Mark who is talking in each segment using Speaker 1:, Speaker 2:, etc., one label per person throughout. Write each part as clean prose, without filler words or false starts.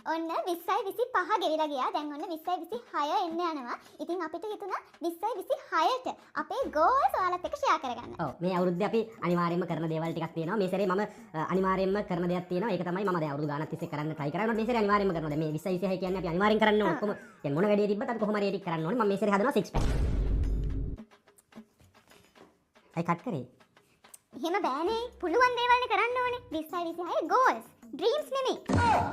Speaker 1: ඔන්න 20යි 25 ගෙවිලා ගියා. දැන් ඔන්න 20යි 26 එන්න යනවා. ඉතින් අපිට හිතුණා 20යි 26ට අපේ ගෝල්ස් ඔයාලත් එක්ක ෂෙයා කරගන්න.
Speaker 2: ඔව් මේ අවුරුද්දේ අපි අනිවාර්යයෙන්ම කරන දේවල් ටිකක් තියෙනවා. මේ සැරේ මම අනිවාර්යයෙන්ම කරන දෙයක් තියෙනවා. ඒක තමයි මම දැන් අවුරුදු ගානක් තිස්සේ කරන්න try කරනවා. මේ සැරේ අනිවාර්යයෙන්ම කරනවා. දැන් මේ 20යි 26 කියන්නේ අපි අනිවාර්යෙන් කරන්න ඕන ඔක්කොම. දැන් මොන වැඩේ තිබ්බත් අපි කොහොම හරි ඒක කරන්න ඕනේ. මම මේ සැරේ හදනවා 6 pack. අයි කට් කරේ.
Speaker 1: එහෙම බෑනේ. පුළුවන් දේවල්නේ කරන්න ඕනේ. 20යි 26 ගෝල්ස්. ඩ්‍රීම්ස් නෙමෙයි.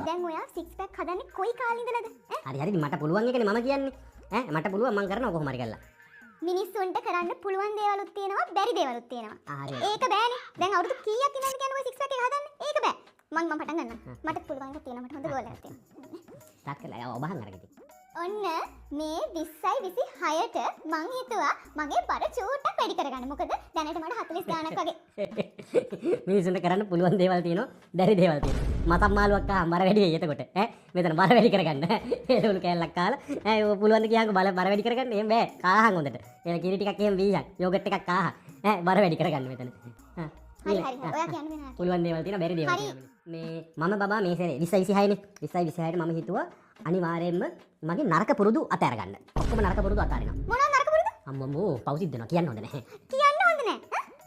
Speaker 1: දැන් ඔයා 6 pack හදන්නේ කොයි කාලේ ඉඳලාද?
Speaker 2: හරි හරි මට පුළුවන් එකනේ මම කියන්නේ. මට පුළුවන් මම කරනවා කොහොම හරි කරලා.
Speaker 1: මිනිස්සුන්ට කරන්න පුළුවන් දේවලුත් තියෙනවා බැරි දේවලුත් තියෙනවා. ඒක බෑනේ. දැන් අවුරුදු කීයක් ඉඳන්ද කියන්නේ ඔය 6 pack එක හදන්නේ? ඒක බෑ. මම පටන් ගන්නම්. මට පුළුවන් එකක් තියෙනවා. මට හොඳ ගෝල් එකක් තියෙනවා.
Speaker 2: ස්ටාර්ට් කරලා ඔබහන් අරගෙන.
Speaker 1: ඔන්න මේ 20යි 26ට මං හිතුවා මගේ බර චූට්ටක් වැඩි කරගන්න. මොකද දැනට මට 40 ගාණක් වගේ.
Speaker 2: මිනිස්සුන්ට කරන්න පුළුවන් දේවල් තියෙනවා, බැරි දේවල් තියෙනවා. මතම් මාළුවක් ආ බර වැඩි වෙයි එතකොට. මෙතන බර වැඩි කරගන්න. ඒලුණු කෑල්ලක් කාලා ඔය පුළුවන් ද කියන්කො බර වැඩි කරගන්න. එහෙම බෑ. කාහන් හොඳට. ඒක කිරි ටිකක් එහෙම වීහන්. යෝගට් එකක් කාහා. බර වැඩි කරගන්න මෙතන.
Speaker 1: හරි හරි. ඔයා කියන්නේ නෑ.
Speaker 2: පුළුවන් දේවල් තියෙනවා, බැරි දේවල් තියෙනවා. මේ මම බබා මේ සැරේ 20යි 26නේ. 20යි 26ට මම හිතුවා අනිවාර්යයෙන්ම මගේ නරක පුරුදු අතහැර ගන්න. ඔක්කොම නරක පුරුදු අතාරිනවා.
Speaker 1: මොනවද නරක පුරුදු?
Speaker 2: අම්මෝ පෞසිද්ද දෙනවා කියන්න හොඳ නැහැ.
Speaker 1: කියන්න හොඳ නෑ.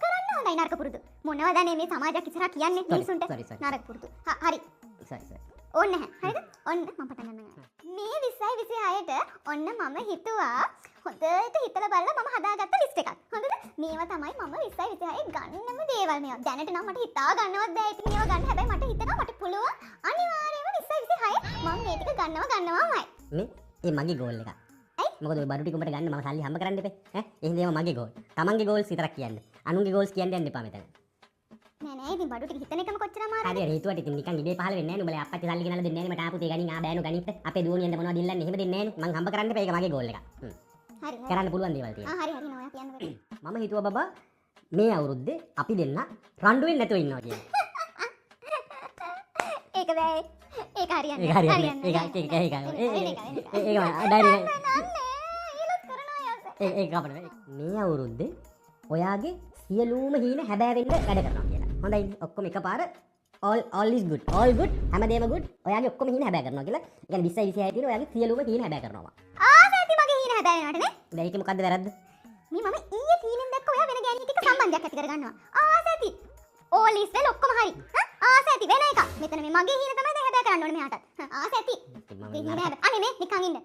Speaker 1: කරන්න හොඳයි නරක පුරුදු. මොනවදනේ මේ සමාජයක් ඉස්සරහා කියන්නේ මිනිසුන්ට නරක පුරුදු. හරි.
Speaker 2: සරි.
Speaker 1: ඕන්න නැහැ. හරිද? ඔන්න මම පටන් ගන්නවා. මේ 20යි 26ට ඔන්න මම හිතුවා හොඳට හිතලා බලලා මම හදාගත්ත ලිස්ට් එකක්. හොඳද? මේවා තමයි මම 20යි 26 ගන්නම දේවල් මේවා. දැනට නම් මට හිතා ගන්නවත් බෑ ඉතින් මේවා ගන්න. හැබැයි මට හිතෙනවා මට පුළුවන් අනිවාර්යයෙන්ම 20යි 26 මම මේ ටික ගන්නවාමයි.
Speaker 2: මේ මගේ ගෝල් එක. මොකද ඔය බඩු ටික උඹට ගන්න මම සල්ලි හම්බ කරන්න එපේ. එහෙනම් මගේ ගෝල්. තමන්ගේ ගෝල්ස් විතරක් කියන්න. අනුන්ගේ ගෝල්ස් කියන්න යන්න එපා මෙතන.
Speaker 1: නෑ ඉතින් බඩු ටික හිතන එකම කොච්චර අමාරුද?
Speaker 2: හරි හිතුවට ඉතින් නිකන් ඉබේ පහල වෙන්නේ නෑ නේ. උඹලා අප්පච්චි සල්ලි ගෙනල්ලා දෙන්නේ නෑ නේ. මට ආපු තේ ගනින් බෑනු ගනිත්. අපේ දුවනියෙන්ද මොනවද ඉල්ලන්නේ? එහෙම දෙන්නේ නෑ නේ. මං හම්බ කරන්න එපා. ඒක මගේ ගෝල් එක.
Speaker 1: හරි.
Speaker 2: කරන්න පුළුවන් දේවල් තියෙනවා.
Speaker 1: හරි නෝයා කියන්න බෑ.
Speaker 2: මම හිතුවා බබා මේ අවුරුද්දේ අපි දෙන්න රණ්ඩු වෙන්නේ නැතුව ඉන්නවා කියලා.
Speaker 1: ඒක බෑ. ඒක හරියන්නේ.
Speaker 2: ඒක හරියන්නේ. ඒක අපිට මේ අවුරුද්දේ ඔයාගේ සියලුම හීන හැබෑ වෙන්න වැඩ කරනවා කියලා. හොඳයි. ඔක්කොම එකපාර all is good. All good. හැමදේම good. ඔයාගේ ඔක්කොම හීන හැබෑ කරනවා කියලා. ඒ කියන්නේ 20 26 තියෙන ඔයාගේ සියලුම හීන හැබෑ කරනවා.
Speaker 1: ආසැති මගේ හීන හැබෑ වෙනවට නේ?
Speaker 2: දැන් ඒකේ මොකද්ද වැරද්ද?
Speaker 1: මේ මම ඊයේ හීනෙන් දැක්ක ඔයා වෙන ගෑණියෙක් එක්ක සම්බන්ධයක් ඇති කරගන්නවා. ආසැති. all is well ඔක්කොම හරි. ආසැති වෙන එක. මෙතන මේ මගේ හීන තමයි දැන් හැබෑ කරන්න ඕනේ මෙයාටත්. ආසැති. හීන හැබෑ. අනේ මේ නිකන් ඉන්න.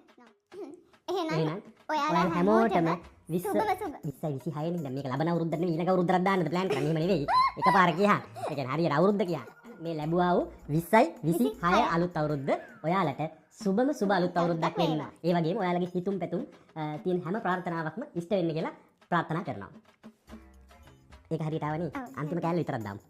Speaker 1: එහෙනම් ඔයාලා හැමෝටම 20
Speaker 2: 26 නේ. දැන් මේක ලබන අවුරුද්දට නෙවෙයි ඊළඟ අවුරුද්දට දාන්නද ප්ලෑන් කරන්නේ. එහෙම නෙවෙයි. එකපාර ගියා. ඒ කියන්නේ හරියට අවුරුද්ද ගියා. මේ ලැබුවා වූ 20යි 26 අලුත් අවුරුද්ද ඔයාලට සුබම සුබ අලුත් අවුරුද්දක් වෙන්න. ඒ වගේම ඔයාලගේ හිතුම් පැතුම් තියෙන හැම ප්‍රාර්ථනාවක්ම ඉෂ්ට වෙන්න කියලා ප්‍රාර්ථනා කරනවා. ඒක හරියට ආවනේ. අන්තිම කෑල්ල විතරක් දාමු.